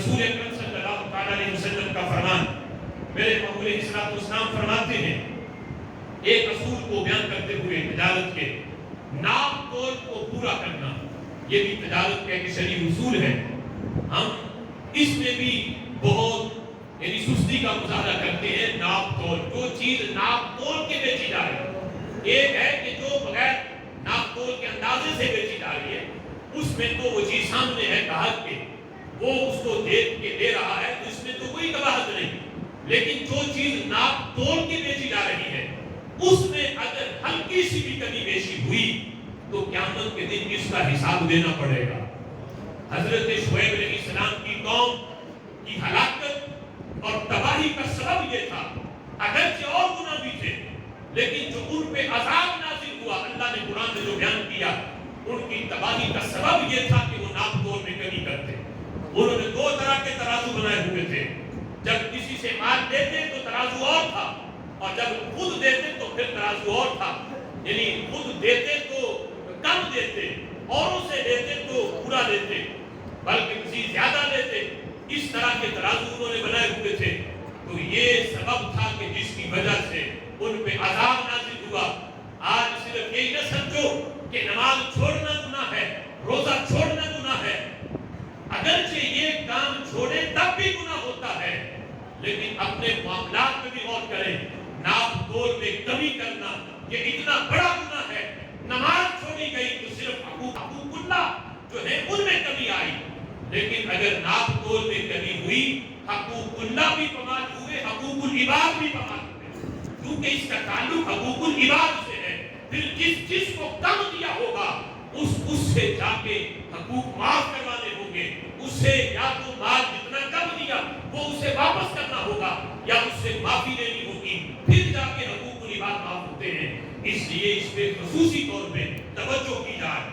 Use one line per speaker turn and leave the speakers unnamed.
رسول اکرم صلی اللہ علیہ وسلم کا فرمان، میرے محبوب اسلام فرماتے ہیں، ایک اصول کو بیان کرتے ہوئے تجارت کے ناپ تول کو پورا کرنا، یہ بھی تجارت کا ایک شرعی اصول ہے۔ ہم اس میں بھی بہت یعنی سستی کا مظاہرہ کرتے ہیں۔ ناپ تول، جو چیز ناپ تول کے بیچی جا رہی ہے، ایک ہے کہ جو بغیر ناپ تول کے اندازے سے بیچی جا رہی ہے، اس میں تو وہ چیز سامنے ہے گاہک کے، وہ اس کو دیکھ کے دے رہا ہے، اس میں تو کوئی قباحت نہیں۔ لیکن جو چیز ناپ تول کے بیچی جا رہی ہے، اس میں اگر ہلکی سی بھی کمی بیشی ہوئی تو قیامت کے دن اس کا حساب دینا پڑے گا۔ حضرت شعیب علیہ السلام کی قوم کی ہلاکت اور تباہی کا سبب یہ تھا، اگرچہ اور گناہ بھی تھے، لیکن جو ان پہ عذاب نازل ہوا، اللہ نے قرآن میں جو بیان کیا، ان کی تباہی کا سبب یہ تھا کہ وہ ناپ تول میں کمی کرتے۔ انہوں نے دو طرح کے ترازو بنائے ہوئے تھے، جب کسی سے مال دیتے تو ترازو اور تھا، اور جب خود دیتے تو پھر ترازو اور تھا۔ یعنی خود دیتے تو کم دیتے، اوروں سے دیتے تو پورا دیتے، بلکہ کسی زیادہ دیتے، اس طرح کے ترازو انہوں نے بنائے ہوئے تھے۔ تو یہ سبب تھا کہ جس کی وجہ سے ان پہ عذاب نازل ہوا۔ آج صرف یہی نہ سمجھو کہ نماز چھوڑنا گناہ ہے، روزہ چھوڑنا گناہ ہے، اگرچہ یہ کام چھوڑے تب بھی گناہ ہوتا ہے، لیکن اپنے معاملات میں بھی غور کریں۔ ناپ تول میں کمی کرنا یہ اتنا بڑا گناہ ہے۔ نماز چھوڑی گئی تو صرف حقوق اللہ جو ہے ان میں کمی آئی، لیکن اگر ناپ تول میں کمی ہوئی، حقوق اللہ بھی پامال ہوئے، حقوق العباد بھی پامال ہوئے، کیونکہ اس کا تعلق حقوق العباد سے ہے۔ پھر جس کو کم دیا ہوگا اس سے جا کے حقوق معاف کروانے ہوں گے، اس سے یا تو مال جتنا کم دیا وہ اسے واپس کرنا ہوگا یا اس سے معافی لینی ہوگی، پھر جا کے حقوق العباد معاف ہوتے ہیں۔ اس لیے اس پہ خصوصی طور پہ توجہ کی جائے۔